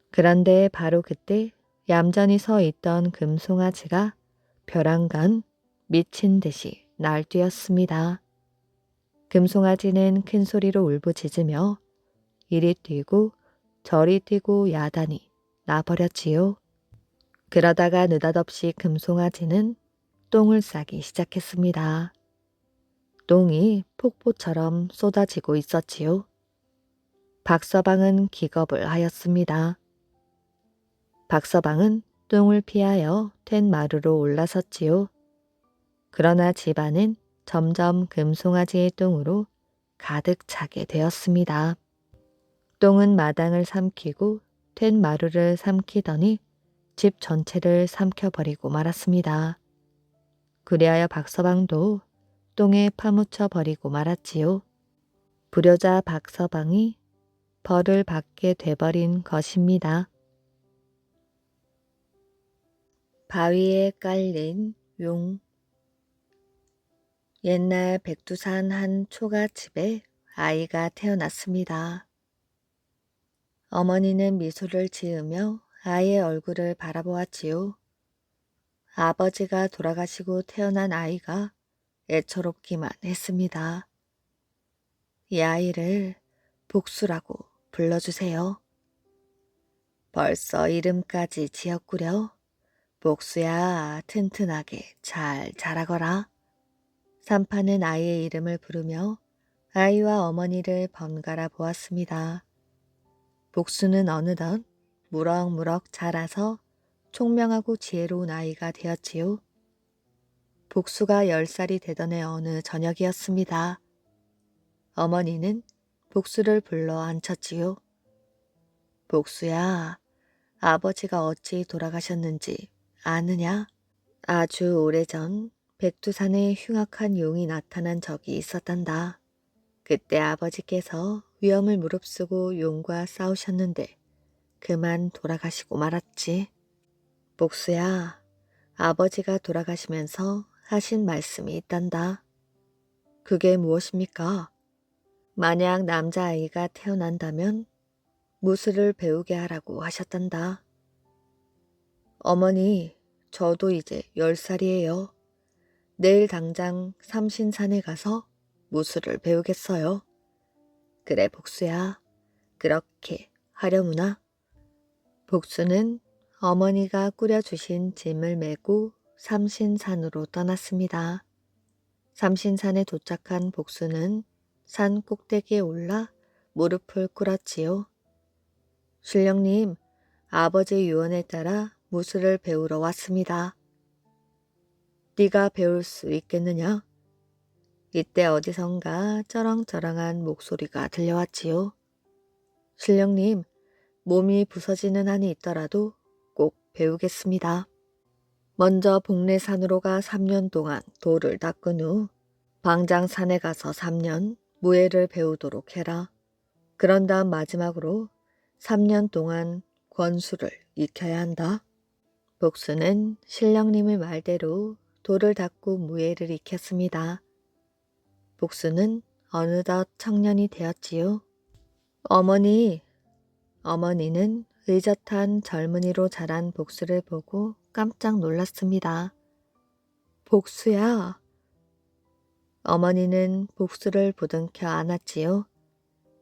그런데 바로 그때 얌전히 서 있던 금송아지가 벼랑간 미친 듯이 날뛰었습니다. 금송아지는 큰 소리로 울부짖으며 이리 뛰고 저리 뛰고 야단이 나버렸지요. 그러다가 느닷없이 금송아지는 똥을 싸기 시작했습니다. 똥이 폭포처럼 쏟아지고 있었지요. 박서방은 기겁을 하였습니다. 박서방은 똥을 피하여 툇 마루로 올라섰지요. 그러나 집안은 점점 금송아지의 똥으로 가득 차게 되었습니다. 똥은 마당을 삼키고 툇 마루를 삼키더니 집 전체를 삼켜버리고 말았습니다. 그리하여 박서방도 똥에 파묻혀 버리고 말았지요. 불효자 박서방이 벌을 받게 돼버린 것입니다. 바위에 깔린 용. 옛날 백두산 한 초가집에 아이가 태어났습니다. 어머니는 미소를 지으며 아이의 얼굴을 바라보았지요. 아버지가 돌아가시고 태어난 아이가 애처롭기만 했습니다. 이 아이를 복수라고 불러주세요. 벌써 이름까지 지었구려. 복수야, 튼튼하게 잘 자라거라. 산파는 아이의 이름을 부르며 아이와 어머니를 번갈아 보았습니다. 복수는 어느덧 무럭무럭 자라서 총명하고 지혜로운 아이가 되었지요. 복수가 10살이 되던 해 어느 저녁이었습니다. 어머니는 복수를 불러 앉혔지요. 복수야, 아버지가 어찌 돌아가셨는지 아느냐? 아주 오래전 백두산에 흉악한 용이 나타난 적이 있었단다. 그때 아버지께서 위험을 무릅쓰고 용과 싸우셨는데 그만 돌아가시고 말았지. 복수야, 아버지가 돌아가시면서 하신 말씀이 있단다. 그게 무엇입니까? 만약 남자아이가 태어난다면 무술을 배우게 하라고 하셨단다. 어머니, 저도 이제 10살이에요. 내일 당장 삼신산에 가서 무술을 배우겠어요. 그래, 복수야. 그렇게 하려무나? 복수는 어머니가 꾸려주신 짐을 메고 삼신산으로 떠났습니다. 삼신산에 도착한 복수는 산 꼭대기에 올라 무릎을 꿇었지요. 신령님, 아버지 유언에 따라 무술을 배우러 왔습니다. 네가 배울 수 있겠느냐? 이때 어디선가 쩌렁쩌렁한 목소리가 들려왔지요. 신령님, 몸이 부서지는 한이 있더라도 꼭 배우겠습니다. 먼저 복례산으로 가 3년 동안 돌을 닦은 후 방장산에 가서 3년 무예를 배우도록 해라. 그런 다음 마지막으로 3년 동안 권수를 익혀야 한다. 복수는 신령님의 말대로 돌을 닦고 무예를 익혔습니다. 복수는 어느덧 청년이 되었지요. 어머니는 의젓한 젊은이로 자란 복수를 보고 깜짝 놀랐습니다. 복수야. 어머니는 복수를 부둥켜 안았지요.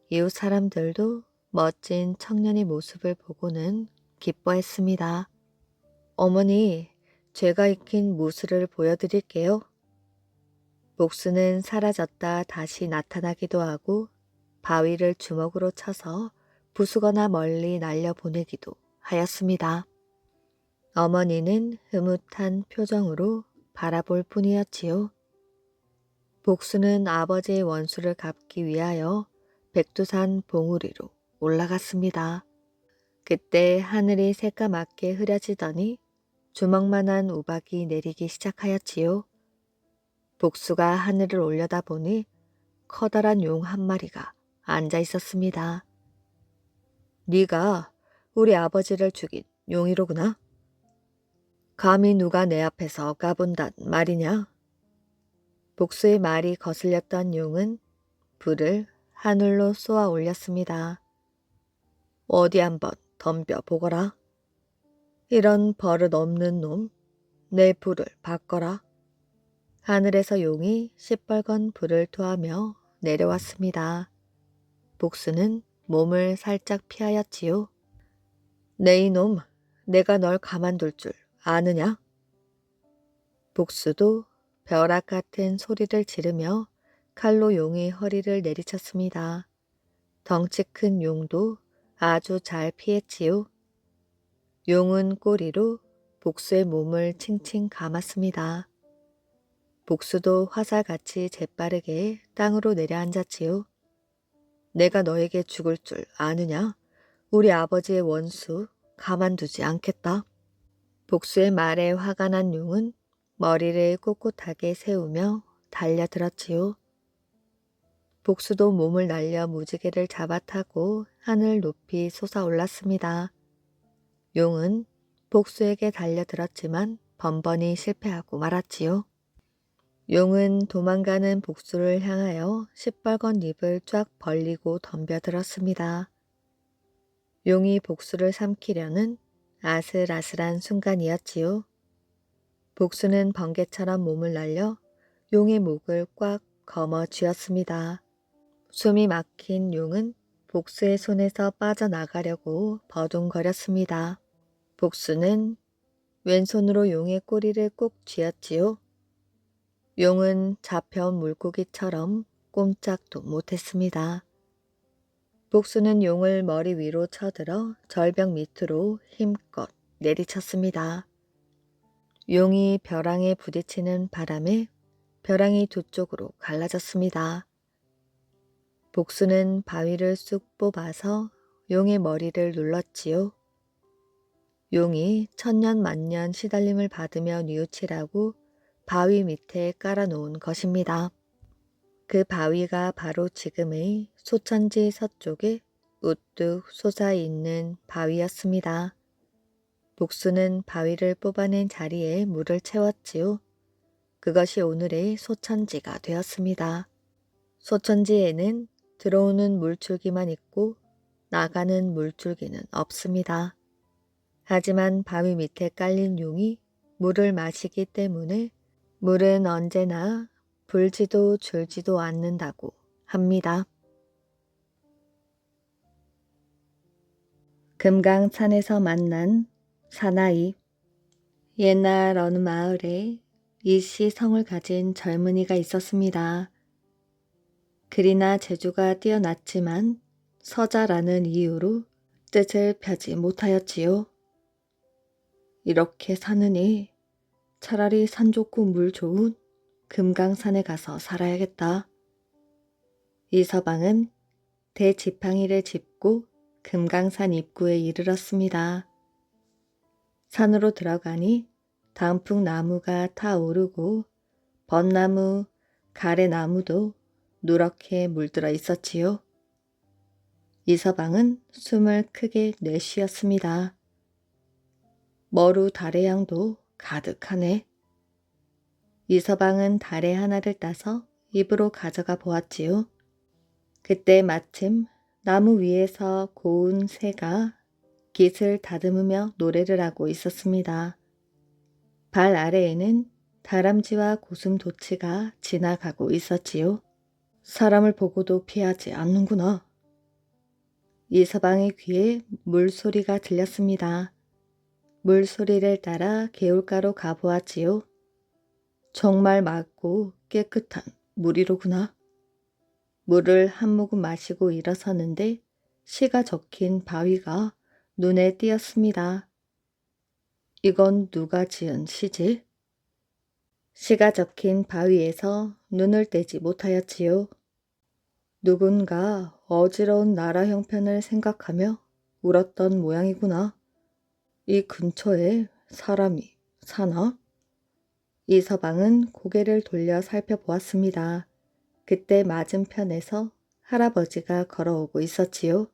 이웃 사람들도 멋진 청년의 모습을 보고는 기뻐했습니다. 어머니, 제가 익힌 무술을 보여드릴게요. 복수는 사라졌다 다시 나타나기도 하고 바위를 주먹으로 쳐서 부수거나 멀리 날려보내기도 하였습니다. 어머니는 흐뭇한 표정으로 바라볼 뿐이었지요. 복수는 아버지의 원수를 갚기 위하여 백두산 봉우리로 올라갔습니다. 그때 하늘이 새까맣게 흐려지더니 주먹만한 우박이 내리기 시작하였지요. 복수가 하늘을 올려다보니 커다란 용 한 마리가 앉아 있었습니다. 네가 우리 아버지를 죽인 용이로구나. 감히 누가 내 앞에서 까분단 말이냐? 복수의 말이 거슬렸던 용은 불을 하늘로 쏘아 올렸습니다. 어디 한번 덤벼 보거라. 이런 버릇 없는 놈, 내 불을 바꿔라. 하늘에서 용이 시뻘건 불을 토하며 내려왔습니다. 복수는 몸을 살짝 피하였지요. 내 이놈, 내가 널 가만둘 줄 아느냐? 복수도 벼락 같은 소리를 지르며 칼로 용의 허리를 내리쳤습니다. 덩치 큰 용도 아주 잘 피했지요. 용은 꼬리로 복수의 몸을 칭칭 감았습니다. 복수도 화살같이 재빠르게 땅으로 내려앉았지요. 내가 너에게 죽을 줄 아느냐? 우리 아버지의 원수 가만두지 않겠다. 복수의 말에 화가 난 용은 머리를 꼿꼿하게 세우며 달려들었지요. 복수도 몸을 날려 무지개를 잡아타고 하늘 높이 솟아올랐습니다. 용은 복수에게 달려들었지만 번번이 실패하고 말았지요. 용은 도망가는 복수를 향하여 시뻘건 입을 쫙 벌리고 덤벼들었습니다. 용이 복수를 삼키려는 아슬아슬한 순간이었지요. 복수는 번개처럼 몸을 날려 용의 목을 꽉 거머 쥐었습니다. 숨이 막힌 용은 복수의 손에서 빠져나가려고 버둥거렸습니다. 복수는 왼손으로 용의 꼬리를 꼭 쥐었지요. 용은 잡혀온 물고기처럼 꼼짝도 못했습니다. 복수는 용을 머리 위로 쳐들어 절벽 밑으로 힘껏 내리쳤습니다. 용이 벼랑에 부딪히는 바람에 벼랑이 두 쪽으로 갈라졌습니다. 복수는 바위를 쑥 뽑아서 용의 머리를 눌렀지요. 용이 천년만년 시달림을 받으며 뉘우치라고 바위 밑에 깔아놓은 것입니다. 그 바위가 바로 지금의 소천지 서쪽에 우뚝 솟아있는 바위였습니다. 복수는 바위를 뽑아낸 자리에 물을 채웠지요. 그것이 오늘의 소천지가 되었습니다. 소천지에는 들어오는 물줄기만 있고 나가는 물줄기는 없습니다. 하지만 바위 밑에 깔린 용이 물을 마시기 때문에 물은 언제나 불지도 줄지도 않는다고 합니다. 금강산에서 만난 사나이. 옛날 어느 마을에 이씨성을 가진 젊은이가 있었습니다. 글이나 재주가 뛰어났지만 서자라는 이유로 뜻을 펴지 못하였지요. 이렇게 사느니 차라리 산 좋고 물 좋은 금강산에 가서 살아야겠다. 이서방은 대지팡이를 짚고 금강산 입구에 이르렀습니다. 산으로 들어가니 단풍나무가 타오르고 벚나무, 가래나무도 누렇게 물들어 있었지요. 이서방은 숨을 크게 내쉬었습니다. 머루 달의 향도 가득하네. 이서방은 달의 하나를 따서 입으로 가져가 보았지요. 그때 마침 나무 위에서 고운 새가 깃을 다듬으며 노래를 하고 있었습니다. 발 아래에는 다람쥐와 고슴도치가 지나가고 있었지요. 사람을 보고도 피하지 않는구나. 이서방의 귀에 물소리가 들렸습니다. 물소리를 따라 개울가로 가보았지요. 정말 맑고 깨끗한 물이로구나. 물을 한 모금 마시고 일어서는데 시가 적힌 바위가 눈에 띄었습니다. 이건 누가 지은 시지? 시가 적힌 바위에서 눈을 떼지 못하였지요. 누군가 어지러운 나라 형편을 생각하며 울었던 모양이구나. 이 근처에 사람이 사나? 이서방은 고개를 돌려 살펴보았습니다. 그때 맞은편에서 할아버지가 걸어오고 있었지요.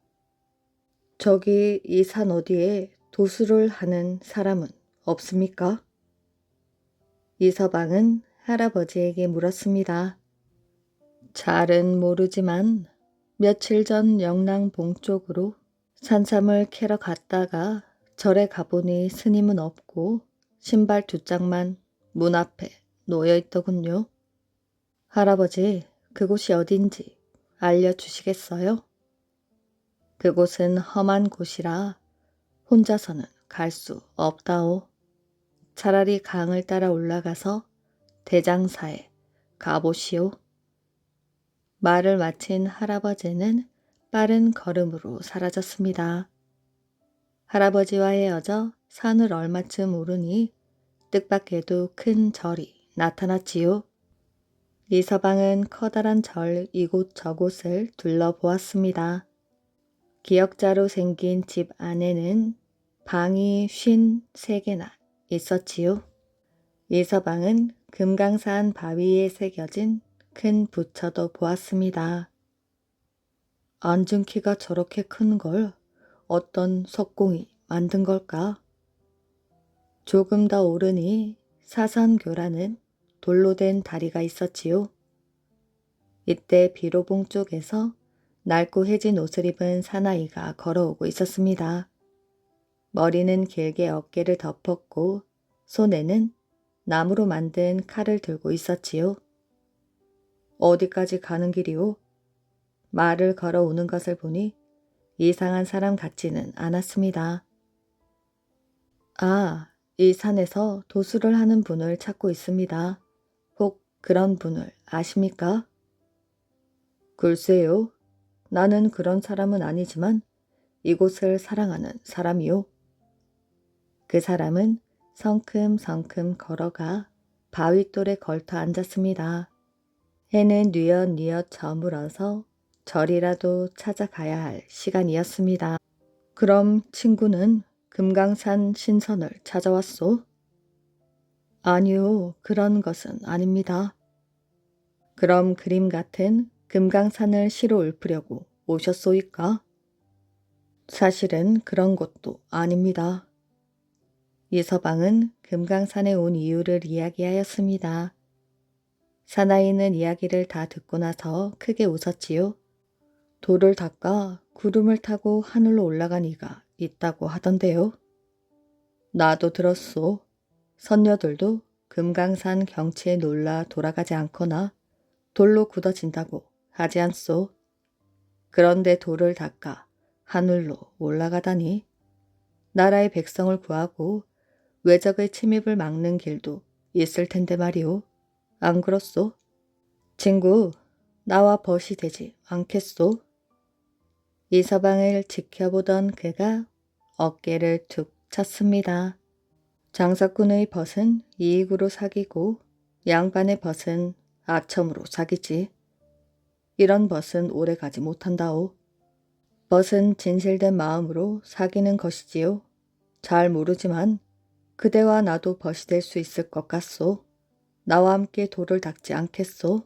저기 이 산 어디에 도수를 하는 사람은 없습니까? 이서방은 할아버지에게 물었습니다. 잘은 모르지만 며칠 전 영랑봉 쪽으로 산삼을 캐러 갔다가 절에 가보니 스님은 없고 신발 두 짝만 문 앞에 놓여 있더군요. 할아버지, 그곳이 어딘지 알려주시겠어요? 그곳은 험한 곳이라 혼자서는 갈 수 없다오. 차라리 강을 따라 올라가서 대장사에 가보시오. 말을 마친 할아버지는 빠른 걸음으로 사라졌습니다. 할아버지와 헤어져 산을 얼마쯤 오르니 뜻밖에도 큰 절이 나타났지요. 이서방은 커다란 절 이곳저곳을 둘러보았습니다. 기역자로 생긴 집 안에는 방이 53개나 있었지요. 이서방은 금강산 바위에 새겨진 큰 부처도 보았습니다. 앉은 키가 저렇게 큰 걸 어떤 석공이 만든 걸까? 조금 더 오르니 사선교라는 돌로 된 다리가 있었지요. 이때 비로봉 쪽에서 낡고 해진 옷을 입은 사나이가 걸어오고 있었습니다. 머리는 길게 어깨를 덮었고 손에는 나무로 만든 칼을 들고 있었지요. 어디까지 가는 길이오? 말을 걸어오는 것을 보니 이상한 사람 같지는 않았습니다. 아, 이 산에서 도수를 하는 분을 찾고 있습니다. 혹 그런 분을 아십니까? 글쎄요. 나는 그런 사람은 아니지만 이곳을 사랑하는 사람이요. 그 사람은 성큼성큼 걸어가 바윗돌에 걸터 앉았습니다. 해는 뉘엿뉘엿 저물어서 절이라도 찾아가야 할 시간이었습니다. 그럼 친구는 금강산 신선을 찾아왔소? 아니요, 그런 것은 아닙니다. 그럼 그림 같은 금강산을 시로 읊으려고 오셨소이까? 사실은 그런 것도 아닙니다. 이서방은 금강산에 온 이유를 이야기하였습니다. 사나이는 이야기를 다 듣고 나서 크게 웃었지요. 돌을 닦아 구름을 타고 하늘로 올라간 이가 있다고 하던데요. 나도 들었소. 선녀들도 금강산 경치에 놀라 돌아가지 않거나 돌로 굳어진다고 하지 않소. 그런데 돌을 닦아 하늘로 올라가다니 나라의 백성을 구하고 외적의 침입을 막는 길도 있을 텐데 말이오. 안 그렇소? 친구, 나와 벗이 되지 않겠소? 이서방을 지켜보던 그가 어깨를 툭 쳤습니다. 장사꾼의 벗은 이익으로 사기고 양반의 벗은 아첨으로 사기지. 이런 벗은 오래가지 못한다오. 벗은 진실된 마음으로 사기는 것이지요. 잘 모르지만 그대와 나도 벗이 될 수 있을 것 같소. 나와 함께 돌을 닦지 않겠소?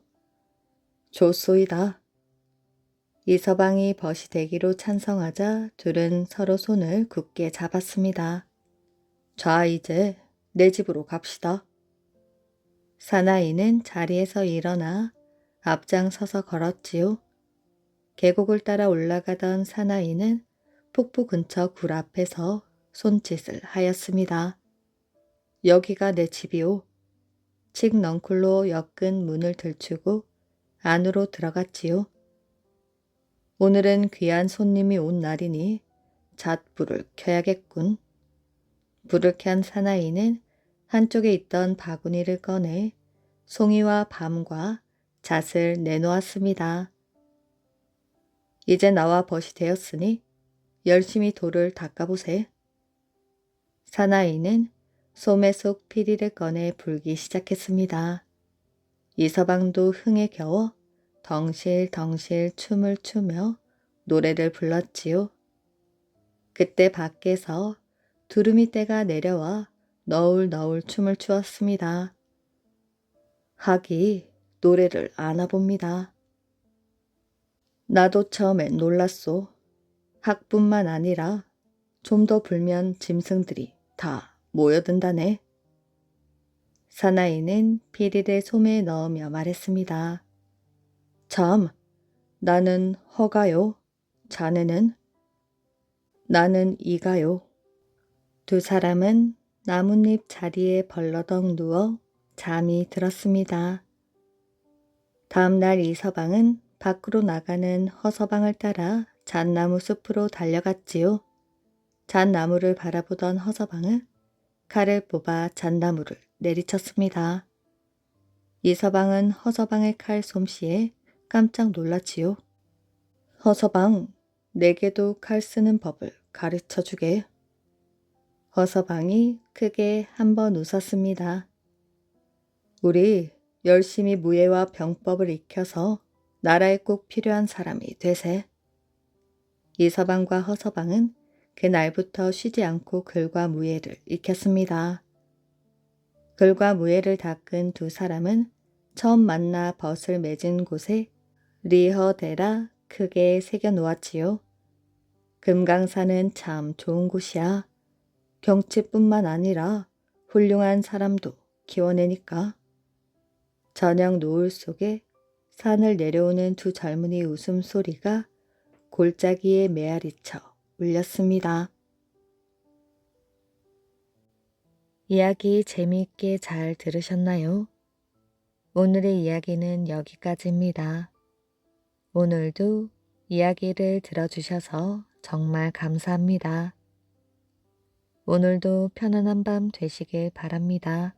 좋소이다. 이서방이 벗이 되기로 찬성하자 둘은 서로 손을 굳게 잡았습니다. 자, 이제 내 집으로 갑시다. 사나이는 자리에서 일어나 앞장서서 걸었지요. 계곡을 따라 올라가던 사나이는 폭포 근처 굴 앞에서 손짓을 하였습니다. 여기가 내 집이오. 칡 넝쿨로 엮은 문을 들추고 안으로 들어갔지요. 오늘은 귀한 손님이 온 날이니 잣불을 켜야겠군. 불을 켠 사나이는 한쪽에 있던 바구니를 꺼내 송이와 밤과 잣을 내놓았습니다. 이제 나와 벗이 되었으니 열심히 돌을 닦아보세. 사나이는 소매 속 피리를 꺼내 불기 시작했습니다. 이서방도 흥에 겨워 덩실덩실 춤을 추며 노래를 불렀지요. 그때 밖에서 두루미 떼가 내려와 너울너울 춤을 추었습니다. 학이 노래를 아나 봅니다. 나도 처음엔 놀랐소. 학뿐만 아니라 좀 더 불면 짐승들이 다 모여든다네. 사나이는 피리를 소매에 넣으며 말했습니다. 참, 나는 허가요. 자네는? 나는 이가요. 두 사람은 나뭇잎 자리에 벌러덩 누워 잠이 들었습니다. 다음 날 이서방은 밖으로 나가는 허서방을 따라 잣나무 숲으로 달려갔지요. 잣나무를 바라보던 허서방은 칼을 뽑아 잣나무를 내리쳤습니다. 이서방은 허서방의 칼 솜씨에 깜짝 놀랐지요. 허서방, 내게도 칼 쓰는 법을 가르쳐주게. 허서방이 크게 한번 웃었습니다. 우리 열심히 무예와 병법을 익혀서 나라에 꼭 필요한 사람이 되세. 이서방과 허서방은 그날부터 쉬지 않고 글과 무예를 익혔습니다. 글과 무예를 닦은 두 사람은 처음 만나 벗을 맺은 곳에 리허대라 크게 새겨 놓았지요. 금강산은 참 좋은 곳이야. 경치뿐만 아니라 훌륭한 사람도 키워내니까. 저녁 노을 속에 산을 내려오는 두 젊은이 웃음소리가 골짜기에 메아리쳐 울렸습니다. 이야기 재미있게 잘 들으셨나요? 오늘의 이야기는 여기까지입니다. 오늘도 이야기를 들어주셔서 정말 감사합니다. 오늘도 편안한 밤 되시길 바랍니다.